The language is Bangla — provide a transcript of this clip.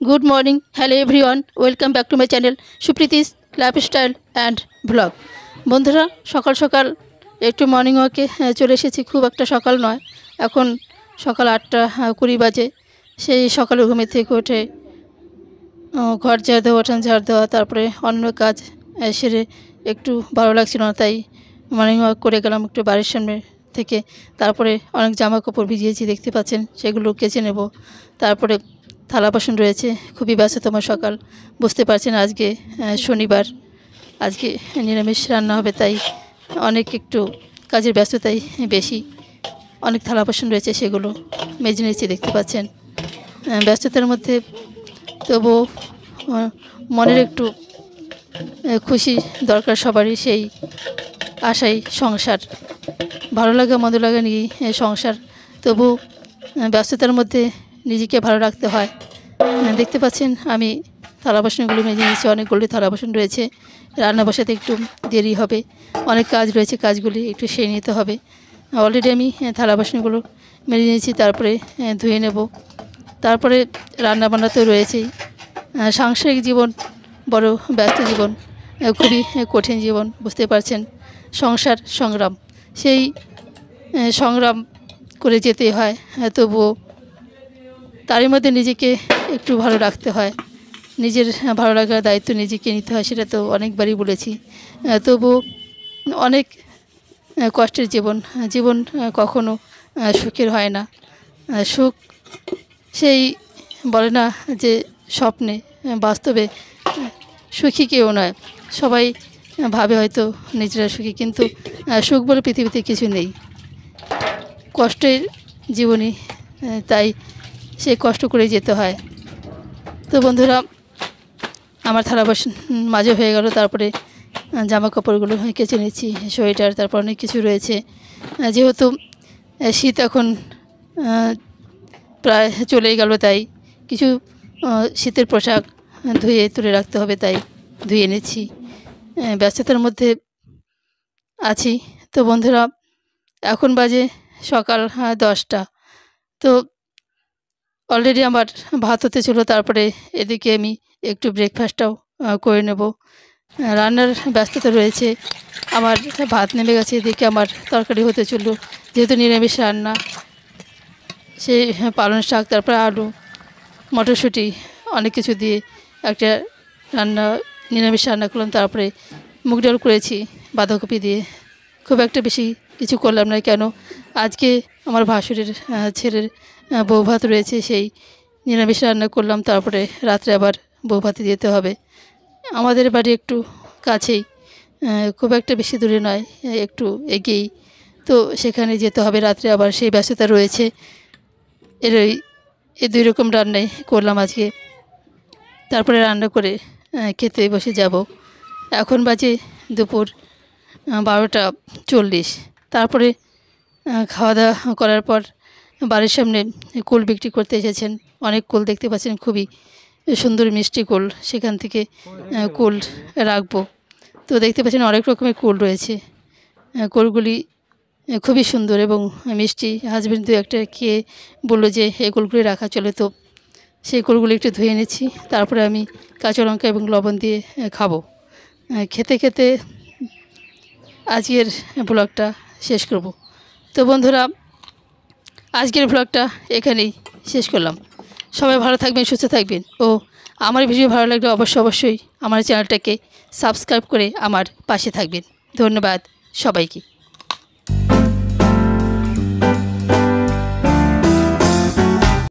Good morning, hello everyone, welcome back to my channel Supriti's Lifestyle and Vlog। বন্ধুরা সকাল সকাল একটু মর্নিং ওয়াকে চলে এসেছি। খুব একটা সকাল নয়, এখন সকাল 8:20 বাজে। সেই সকালে ঘুম থেকে উঠে ঘর ঝাড় দেওয়া, উঠান ঝাড় দেওয়া, তারপরে অন্য কাজ সেরে একটু ভালো লাগছিল না, তাই মর্নিং ওয়াক করে গেলাম একটু বাড়ির সামনে থেকে। তারপরে অনেক জামা কাপড় ভিজিয়েছি, দেখতে পাচ্ছেন, সেগুলো কেচে নেব। তারপরে থালা বাসন রয়েছে। খুবই ব্যস্ততম সকাল, বুঝতে পারছেন। আজকে শনিবার, আজকে নিরামিষ রান্না হবে, তাই অনেক একটু কাজের ব্যস্ততাই বেশি। অনেক থালা বাসন রয়েছে, সেগুলো মেজে নিচ্ছি, দেখতে পাচ্ছেন। ব্যস্ততার মধ্যে তবু মনের একটু খুশি দরকার সবারই, সেই আশাই সংসার। ভালো লাগা মন্দ লাগা নিয়ে সংসার, তবু ব্যস্ততার মধ্যে নিজেকে ভালো রাখতে হয়। দেখতে পাচ্ছেন আমি থালা বাসনগুলো মেজে নিয়েছি। অনেকগুলি থালা বাসন রয়েছে, রান্না বসাতে একটু দেরি হবে, অনেক কাজ রয়েছে, কাজগুলি একটু সেরে নিতে হবে। অলরেডি আমি থালা বাসনগুলো মেজে নিয়েছি, তারপরে ধুয়ে নেব। তারপরে রান্না বান্না তো রয়েছেই। সাংসারিক জীবন বড় ব্যস্ত জীবন, খুবই কঠিন জীবন, বুঝতে পারছেন। সংসার সংগ্রাম, সেই সংগ্রাম করে যেতে হয়, তবুও তারই মধ্যে নিজেকে একটু ভালো রাখতে হয়। নিজের ভালো লাগার দায়িত্ব নিজেকে নিতে হয়, সেটা তো অনেকবারই বলেছি। তবু অনেক কষ্টের জীবন, জীবন কখনো সুখের হয় না। সুখ সেই বলে না যে স্বপ্নে, বাস্তবে সুখী কেউ নয়। সবাই ভাবে হয়তো নিজেরা সুখী, কিন্তু সুখ বলে পৃথিবীতে কিছু নেই। কষ্টের জীবনই, তাই সেই কষ্ট করে যেতে হয়। তো বন্ধুরা, আমার থালা বাসন মাঝে হয়ে গেল। তারপরে জামা কাপড়গুলো কেচে নিচ্ছি, সোয়েটার, তারপর অনেক কিছু রয়েছে। যেহেতু শীত এখন প্রায় চলেই গেল, তাই কিছু শীতের পোশাক ধুয়ে তুলে রাখতে হবে, তাই ধুয়ে নিচ্ছি। ব্যস্ততার মধ্যে আছি। তো বন্ধুরা, এখন বাজে সকাল 10টা। তো অলরেডি আমার ভাত হতে ছিল, তারপরে এদিকে আমি একটু ব্রেকফাস্টটাও করে নেব। রান্নার ব্যস্ততা রয়েছে। আমার ভাত নেমে গেছে, এদিকে আমার তরকারি হতে চলল, যেহেতু নিরামিষ রান্না। সেই পালং শাক, তারপরে আলু, মটরশুঁটি, অনেক কিছু দিয়ে একটা রান্না, নিরামিষ রান্না করলাম। তারপরে মুগ ডাল করেছি বাঁধাকপি দিয়ে। খুব একটা বেশি কিছু করলাম না, কেন আজকে আমার ভাসুরের ছেলের বউ ভাত রয়েছে, সেই নিরামিষ রান্না করলাম। তারপরে রাত্রে আবার বউ ভাতে যেতে হবে। আমাদের বাড়ি একটু কাছেই, খুব একটা বেশি দূরে নয়, একটু এগিয়েই। তো সেখানে যেতে হবে রাত্রে, আবার সেই ব্যস্ততা রয়েছে। এই দুই রকম রান্নাই করলাম আজকে। তারপরে রান্না করে খেতে বসে যাব। এখন বাজে দুপুর 12:40। তারপরে খাওয়া দাওয়া করার পর বাড়ির সামনে কুল বিক্রি করতে এসেছেন। অনেক কুল দেখতে পাচ্ছেন, খুবই সুন্দর মিষ্টি কুল। সেখান থেকে কুল রাখবো। তো দেখতে পাচ্ছেন অনেক রকমের কুল রয়েছে। কুলগুলি খুবই সুন্দর এবং মিষ্টি। হাজবেন্ড দু একটা খেয়ে বললো যে এই কুলগুলি রাখা চলে, তো সেই কুলগুলি একটু ধুয়ে নিচ্ছি। তারপরে আমি কাঁচা লঙ্কা এবং লবণ দিয়ে খাবো। খেতে খেতে আজকের ব্লগটা শেষ করব। তো বন্ধুরা, আজকের ব্লগটা এখানেই শেষ করলাম। সবাই ভালো থাকবেন, সুস্থ থাকবেন, ও আমার ভিডিও ভালো লাগলে অবশ্যই আমার চ্যানেলটাকে সাবস্ক্রাইব করে আমার পাশে থাকবেন। ধন্যবাদ সবাইকে।